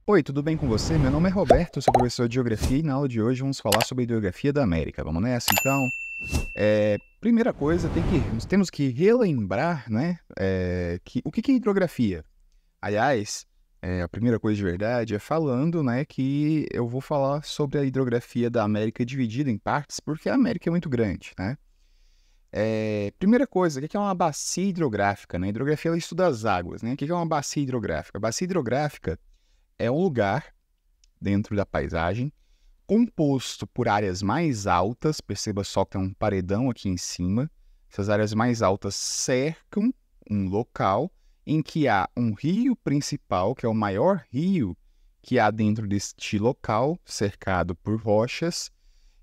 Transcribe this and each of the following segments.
Oi, tudo bem com você? Meu nome é Roberto, sou professor de Geografia e na aula de hoje vamos falar sobre a Geografia da América. Vamos nessa, então? Primeira coisa, nós temos que relembrar, né, o que é hidrografia. Aliás, a primeira coisa de verdade é falando, né, que eu vou falar sobre a hidrografia da América dividida em partes, porque a América é muito grande, né? Primeira coisa, o que é uma bacia hidrográfica, né? A hidrografia ela estuda as águas, né? O que é uma bacia hidrográfica? A bacia hidrográfica é um lugar dentro da paisagem, composto por áreas mais altas, perceba só que tem um paredão aqui em cima. Essas áreas mais altas cercam um local em que há um rio principal, que é o maior rio que há dentro deste local, cercado por rochas,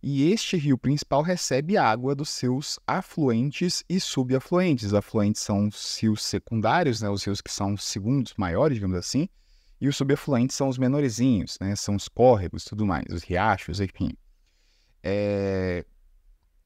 e este rio principal recebe água dos seus afluentes e subafluentes. Afluentes são os rios secundários, né, os rios que são os segundos maiores, digamos assim, e os subafluentes são os menorzinhos, né? São os córregos e tudo mais, os riachos, enfim.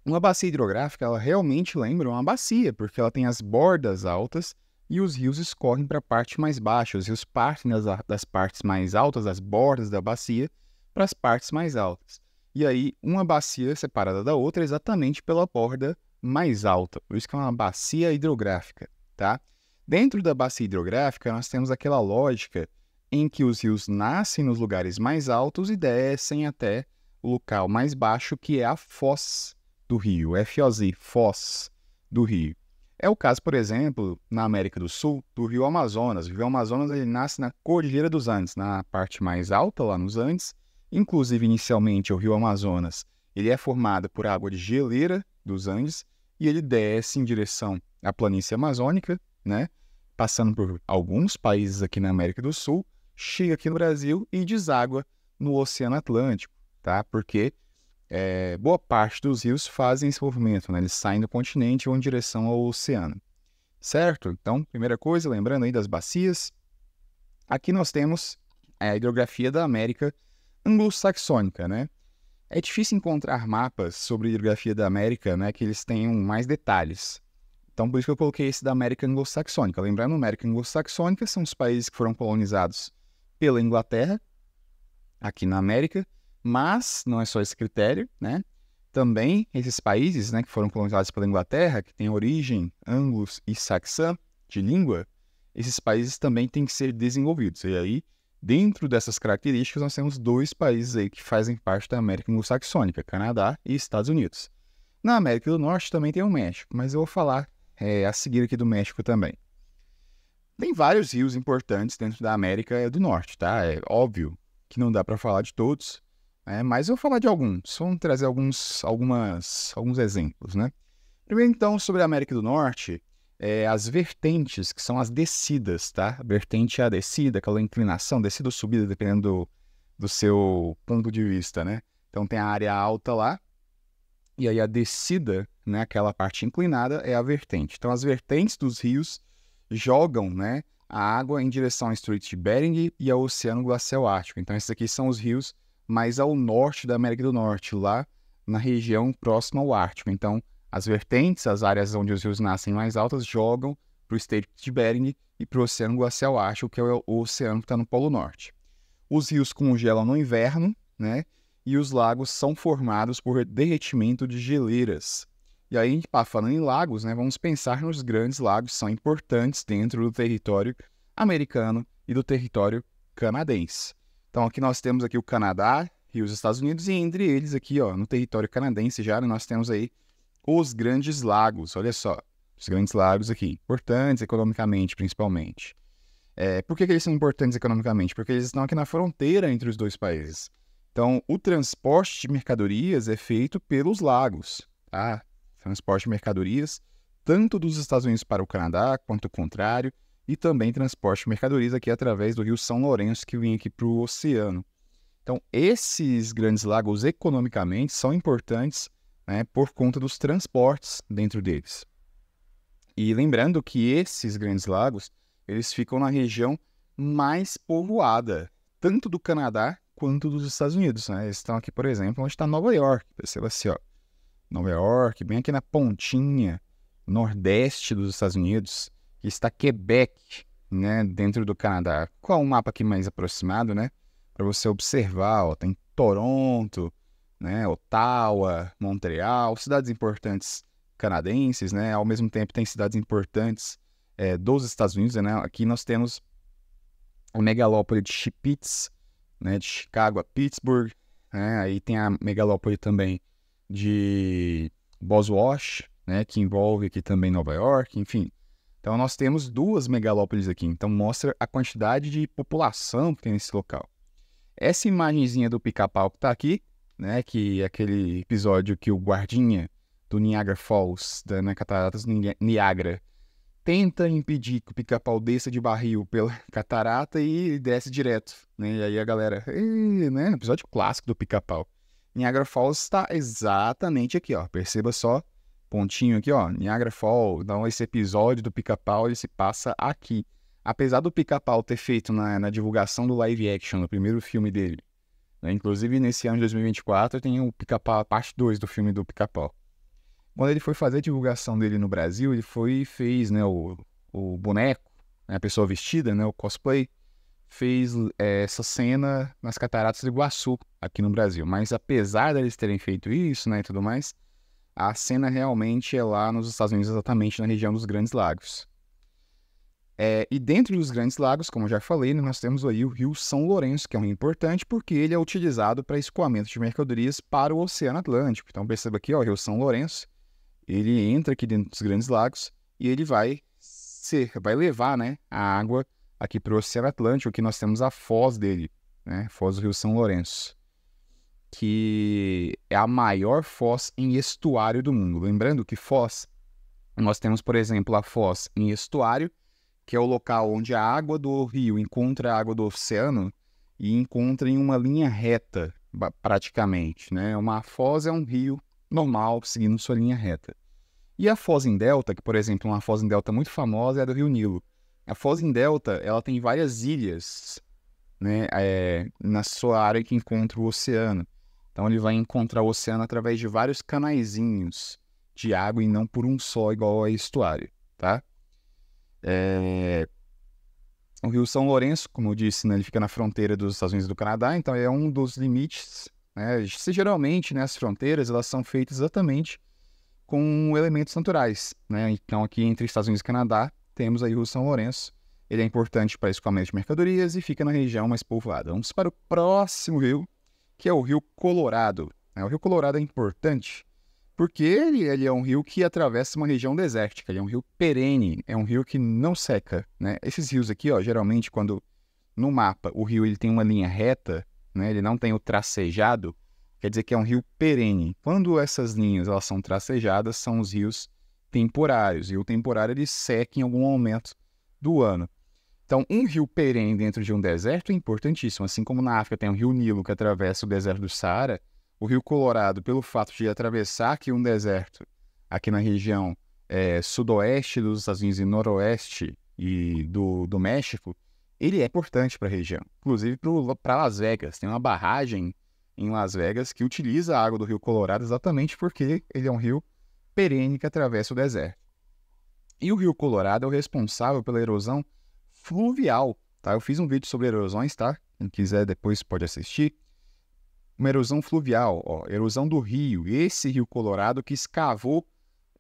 Uma bacia hidrográfica, ela realmente lembra uma bacia, porque ela tem as bordas altas e os rios escorrem para a parte mais baixa. Os rios partem das partes mais altas, das bordas da bacia, para as partes mais altas. E aí, uma bacia é separada da outra exatamente pela borda mais alta. Por isso que é uma bacia hidrográfica, tá? Dentro da bacia hidrográfica, nós temos aquela lógica em que os rios nascem nos lugares mais altos e descem até o local mais baixo, que é a foz do rio, FOZ, foz do rio. É o caso, por exemplo, na América do Sul, do rio Amazonas. O rio Amazonas ele nasce na Cordilheira dos Andes, na parte mais alta, lá nos Andes. Inclusive, inicialmente, o rio Amazonas ele é formado por água de geleira dos Andes e ele desce em direção à planície amazônica, né? Passando por alguns países aqui na América do Sul, chega aqui no Brasil e deságua no Oceano Atlântico, tá? Porque boa parte dos rios fazem esse movimento, né? Eles saem do continente e vão em direção ao oceano, certo? Então, primeira coisa, lembrando aí das bacias, aqui nós temos a hidrografia da América anglo-saxônica, né? É difícil encontrar mapas sobre a hidrografia da América, né, que eles tenham mais detalhes. Então, por isso que eu coloquei esse da América anglo-saxônica. Lembrando, a América anglo-saxônica são os países que foram colonizados pela Inglaterra, aqui na América, mas não é só esse critério, né? Também esses países, né, que foram colonizados pela Inglaterra, que têm origem anglos e saxã de língua, esses países também têm que ser desenvolvidos. E aí, dentro dessas características, nós temos dois países aí que fazem parte da América anglo-saxônica, Canadá e Estados Unidos. Na América do Norte também tem o México, mas eu vou falar a seguir aqui do México também. Tem vários rios importantes dentro da América do Norte, tá? É óbvio que não dá para falar de todos, né? Mas eu vou falar de alguns. Vamos trazer alguns exemplos, né? Primeiro, então, sobre a América do Norte, as vertentes, que são as descidas, tá? A vertente é a descida, aquela inclinação, descida ou subida, dependendo do seu ponto de vista, né? Então, tem a área alta lá, e aí a descida, né, aquela parte inclinada, é a vertente. Então, as vertentes dos rios jogam, né, a água em direção ao Estreito de Bering e ao Oceano Glacial Ártico. Então, esses aqui são os rios mais ao norte da América do Norte, lá na região próxima ao Ártico. Então, as vertentes, as áreas onde os rios nascem mais altas, jogam para o Estreito de Bering e para o Oceano Glacial Ártico, que é o oceano que está no Polo Norte. Os rios congelam no inverno, né? E os lagos são formados por derretimento de geleiras. E aí, falando em lagos, né, vamos pensar nos grandes lagos que são importantes dentro do território americano e do território canadense. Então, aqui nós temos aqui o Canadá e os Estados Unidos, e entre eles aqui, ó, no território canadense já, nós temos aí os grandes lagos. Olha só, os grandes lagos aqui, importantes economicamente, principalmente. Por que eles são importantes economicamente? Porque eles estão aqui na fronteira entre os dois países. Então, o transporte de mercadorias é feito pelos lagos, tá? Transporte de mercadorias, tanto dos Estados Unidos para o Canadá, quanto o contrário, e também transporte de mercadorias aqui através do Rio São Lourenço, que vem aqui para o oceano. Então, esses grandes lagos, economicamente, são importantes, né, por conta dos transportes dentro deles. E lembrando que esses grandes lagos, eles ficam na região mais povoada, tanto do Canadá quanto dos Estados Unidos, né? Eles estão aqui, por exemplo, onde está Nova York. Perceba assim, ó. Nova York, bem aqui na pontinha nordeste dos Estados Unidos, que está Quebec, né, dentro do Canadá. Qual é o mapa aqui mais aproximado, né? para você observar, ó, tem Toronto, né, Ottawa, Montreal, cidades importantes canadenses, né, ao mesmo tempo tem cidades importantes dos Estados Unidos, né, aqui nós temos a megalópole de Chippewa, né, de Chicago a Pittsburgh, né, aí tem a megalópole também de Boswash, né, que envolve aqui também Nova York, enfim. Então nós temos duas megalópolis aqui, então mostra a quantidade de população que tem nesse local. Essa imagenzinha do pica-pau que tá aqui, né, que é aquele episódio que o guardinha do Niagara Falls, né, Cataratas do Niagara, tenta impedir que o pica-pau desça de barril pela catarata e desce direto, né, e aí a galera, né, episódio clássico do pica-pau. Niagara Falls está exatamente aqui, ó, perceba só, pontinho aqui, ó, Niagara Falls, então esse episódio do pica-pau, ele se passa aqui. Apesar do Pica-Pau ter feito na divulgação do live action, no primeiro filme dele, né? Inclusive nesse ano de 2024 tem o Pica-Pau, a parte 2 do filme do Pica-Pau. Quando ele foi fazer a divulgação dele no Brasil, ele foi e fez, né, o boneco, né, a pessoa vestida, né, o cosplay, fez essa cena nas Cataratas do Iguaçu, aqui no Brasil. Mas apesar deles terem feito isso, né, e tudo mais, a cena realmente é lá nos Estados Unidos, exatamente na região dos Grandes Lagos. E dentro dos Grandes Lagos, como eu já falei, né, nós temos aí o Rio São Lourenço, que é um rio importante porque ele é utilizado para escoamento de mercadorias para o Oceano Atlântico. Então perceba aqui, ó, o Rio São Lourenço, ele entra aqui dentro dos Grandes Lagos e ele vai levar, né, a água aqui para o Oceano Atlântico, que nós temos a foz dele, né, Foz do Rio São Lourenço, que é a maior foz em estuário do mundo. Lembrando que foz, nós temos, por exemplo, a foz em estuário, que é o local onde a água do rio encontra a água do oceano e encontra em uma linha reta, praticamente, né? Uma foz é um rio normal, seguindo sua linha reta. E a foz em delta, que, por exemplo, uma foz em delta muito famosa é a do Rio Nilo. A foz em delta, ela tem várias ilhas, né, na sua área que encontra o oceano. Então ele vai encontrar o oceano através de vários canaizinhos de água e não por um só, igual a estuário, tá? O Rio São Lourenço, como eu disse, né, ele fica na fronteira dos Estados Unidos e do Canadá, então é um dos limites, né? Geralmente, né, as fronteiras elas são feitas exatamente com elementos naturais, né? Então aqui entre Estados Unidos e Canadá temos aí o Rio São Lourenço, ele é importante para escoamento de mercadorias e fica na região mais povoada. Vamos para o próximo rio, que é o Rio Colorado. O Rio Colorado é importante porque ele é um rio que atravessa uma região desértica, ele é um rio perene, é um rio que não seca, né? Esses rios aqui, ó, geralmente quando no mapa o rio ele tem uma linha reta, né? Ele não tem o tracejado, quer dizer que é um rio perene. Quando essas linhas elas são tracejadas, são os rios temporários, e o temporário ele seca em algum momento do ano. Então, um rio perene dentro de um deserto é importantíssimo, assim como na África tem o rio Nilo que atravessa o deserto do Saara. O Rio Colorado, pelo fato de atravessar aqui um deserto, aqui na região sudoeste dos Estados Unidos e noroeste do México, ele é importante para a região. Inclusive para Las Vegas. Tem uma barragem em Las Vegas que utiliza a água do Rio Colorado exatamente porque ele é um rio perene que atravessa o deserto. E o Rio Colorado é o responsável pela erosão fluvial, tá? Eu fiz um vídeo sobre erosões, tá? Quem quiser depois pode assistir. Uma erosão fluvial, ó, erosão do rio. Esse Rio Colorado que escavou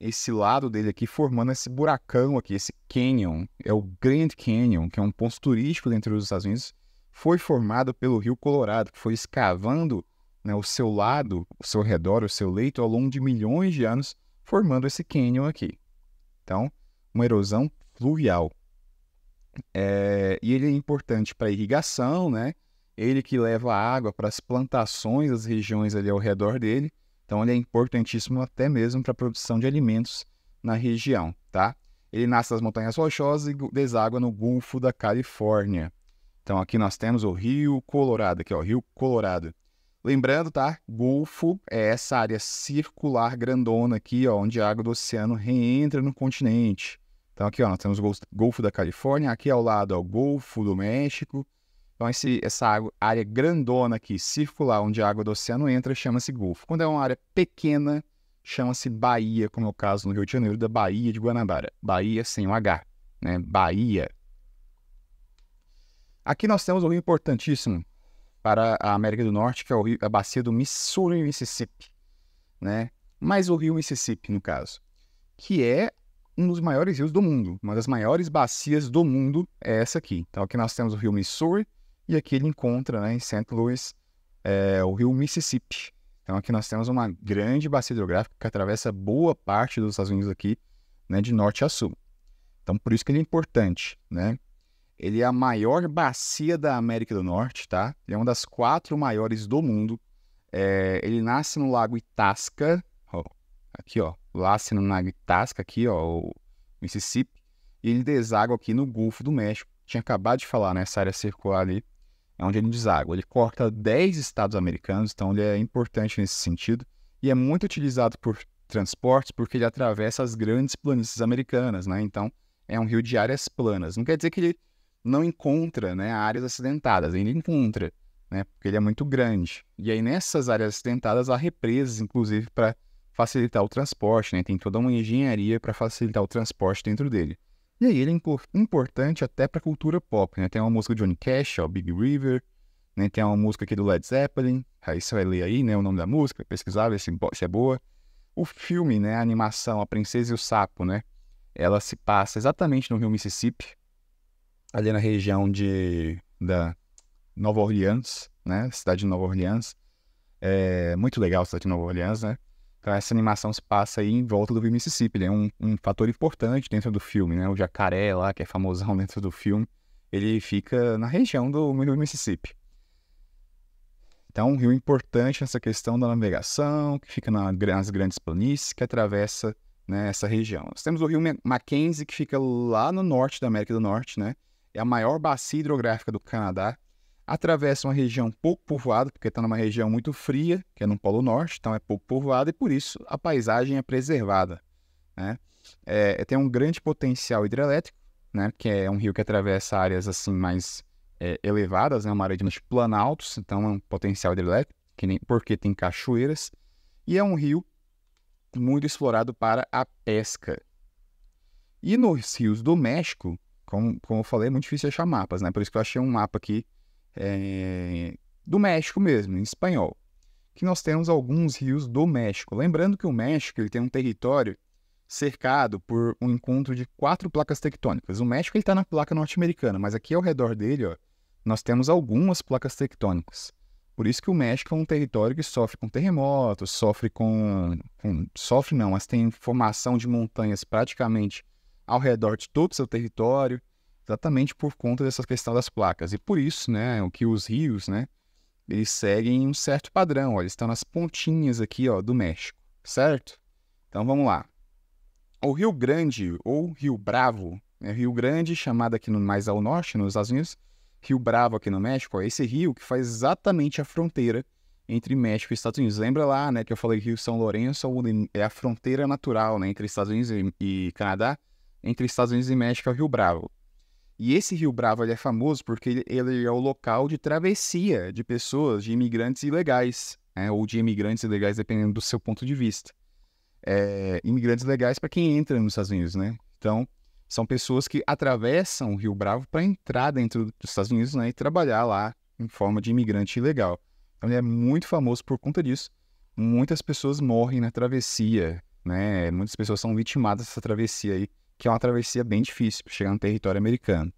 esse lado dele aqui, formando esse buracão aqui, esse canyon. É o Grand Canyon, que é um ponto turístico dentro dos Estados Unidos. Foi formado pelo Rio Colorado, que foi escavando, né, o seu lado, o seu redor, o seu leito, ao longo de milhões de anos, formando esse canyon aqui. Então, uma erosão fluvial. E ele é importante para irrigação, né? Ele que leva água para as plantações das regiões ali ao redor dele. Então, ele é importantíssimo até mesmo para a produção de alimentos na região, tá? Ele nasce das montanhas rochosas e deságua no Golfo da Califórnia. Então, aqui nós temos o Rio Colorado, aqui ó, Rio Colorado. Lembrando, tá? Golfo é essa área circular grandona aqui, ó, onde a água do oceano reentra no continente. Então, aqui ó, nós temos o Golfo da Califórnia, aqui ao lado ó, o Golfo do México. Então, essa área grandona aqui, circular, onde a água do oceano entra, chama-se Golfo. Quando é uma área pequena, chama-se Baía, como é o caso no Rio de Janeiro, da Baía de Guanabara. Baía sem o H, né? Baía. Aqui nós temos um rio importantíssimo, para a América do Norte, que é a bacia do Missouri e Mississippi, né? Mas o rio Mississippi, no caso, que é um dos maiores rios do mundo. Uma das maiores bacias do mundo é essa aqui. Então aqui nós temos o rio Missouri e aqui ele encontra, né, em St. Louis, o rio Mississippi. Então aqui nós temos uma grande bacia hidrográfica que atravessa boa parte dos Estados Unidos aqui, né, de norte a sul. Então por isso que ele é importante, né? Ele é a maior bacia da América do Norte, tá? Ele é uma das 4 maiores do mundo. Ele nasce no Lago Itasca, ó, aqui, ó, nasce no Lago Itasca, aqui, ó, o Mississippi, e ele deságua aqui no Golfo do México. Tinha acabado de falar, né? Essa área circular ali é onde ele deságua. Ele corta 10 estados americanos, então ele é importante nesse sentido, e é muito utilizado por transportes porque ele atravessa as grandes planícies americanas, né? Então, é um rio de áreas planas. Não quer dizer que ele não encontra, né, áreas acidentadas, ele encontra, né, porque ele é muito grande. E aí nessas áreas acidentadas há represas, inclusive, para facilitar o transporte, né? Tem toda uma engenharia para facilitar o transporte dentro dele. E aí ele é importante até para a cultura pop, né? Tem uma música de Johnny Cash, ó, Big River, né? Tem uma música aqui do Led Zeppelin, aí você vai ler aí, né, o nome da música, pesquisar, ver se é boa. O filme, né, a animação A Princesa e o Sapo, né? Ela se passa exatamente no rio Mississippi, ali na região da Nova Orleans, né? Cidade de Nova Orleans. É muito legal a cidade de Nova Orleans, né? Então essa animação se passa aí em volta do rio Mississippi. Ele é um fator importante dentro do filme, né? O jacaré lá, que é famosão dentro do filme, ele fica na região do rio Mississippi. Então, um rio importante nessa questão da navegação, que fica nas grandes planícies, que atravessa, né, essa região. Nós temos o rio Mackenzie, que fica lá no norte da América do Norte, né? É a maior bacia hidrográfica do Canadá. Atravessa uma região pouco povoada, porque está numa região muito fria, que é no Polo Norte, então é pouco povoada, e por isso a paisagem é preservada, né? Tem um grande potencial hidrelétrico, né? Que é um rio que atravessa áreas assim mais elevadas, né? Uma área de planaltos, então é um potencial hidrelétrico, porque tem cachoeiras, e é um rio muito explorado para a pesca. E nos rios do México, como eu falei, é muito difícil achar mapas, né? Por isso que eu achei um mapa aqui do México mesmo, em espanhol. Que nós temos alguns rios do México. Lembrando que o México ele tem um território cercado por um encontro de 4 placas tectônicas. O México está na placa norte-americana, mas aqui ao redor dele, ó, nós temos algumas placas tectônicas. Por isso que o México é um território que sofre com terremotos, sofre não, mas tem formação de montanhas praticamente ao redor de todo o seu território, exatamente por conta dessa questão das placas. E por isso, né, o que os rios, né, eles seguem um certo padrão, ó, eles estão nas pontinhas aqui, ó, do México, certo? Então vamos lá. O Rio Grande, ou Rio Bravo, né, Rio Grande, chamado aqui mais ao norte, nos Estados Unidos, Rio Bravo aqui no México, ó, esse rio que faz exatamente a fronteira entre México e Estados Unidos. Lembra lá, né, que eu falei Rio São Lourenço é a fronteira natural, né, entre Estados Unidos e Canadá, entre Estados Unidos e México é o Rio Bravo. E esse Rio Bravo ele é famoso porque ele é o local de travessia de pessoas, de imigrantes ilegais, né, ou de imigrantes ilegais, dependendo do seu ponto de vista. Imigrantes legais para quem entra nos Estados Unidos, né? Então, são pessoas que atravessam o Rio Bravo para entrar dentro dos Estados Unidos, né, e trabalhar lá em forma de imigrante ilegal. Então, ele é muito famoso por conta disso. Muitas pessoas morrem na travessia, né? Muitas pessoas são vitimadas dessa travessia aí, que é uma travessia bem difícil para chegar no território americano.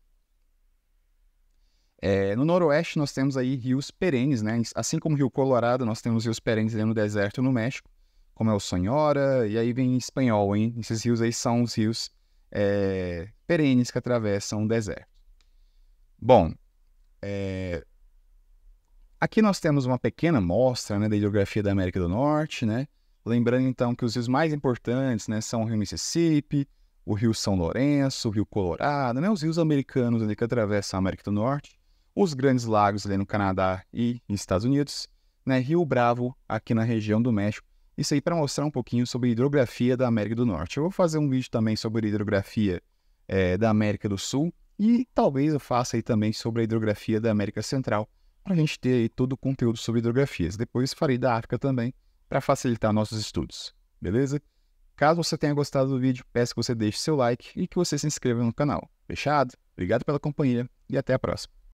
No noroeste, nós temos aí rios perenes, né? Assim como o Rio Colorado, nós temos rios perenes ali no deserto no México, como é o Sonhora, e aí vem em espanhol, hein? Esses rios aí são os rios perenes que atravessam o deserto. Bom, aqui nós temos uma pequena amostra, né, da hidrografia da América do Norte, né? Lembrando então que os rios mais importantes, né, são o Rio Mississippi, o Rio São Lourenço, o Rio Colorado, né, os rios americanos ali que atravessam a América do Norte, os grandes lagos ali no Canadá e Estados Unidos, né, Rio Bravo aqui na região do México. Isso aí para mostrar um pouquinho sobre a hidrografia da América do Norte. Eu vou fazer um vídeo também sobre a hidrografia da América do Sul e talvez eu faça aí também sobre a hidrografia da América Central, para a gente ter aí todo o conteúdo sobre hidrografias. Depois farei da África também, para facilitar nossos estudos, beleza? Caso você tenha gostado do vídeo, peço que você deixe seu like e que você se inscreva no canal. Fechado? Obrigado pela companhia e até a próxima.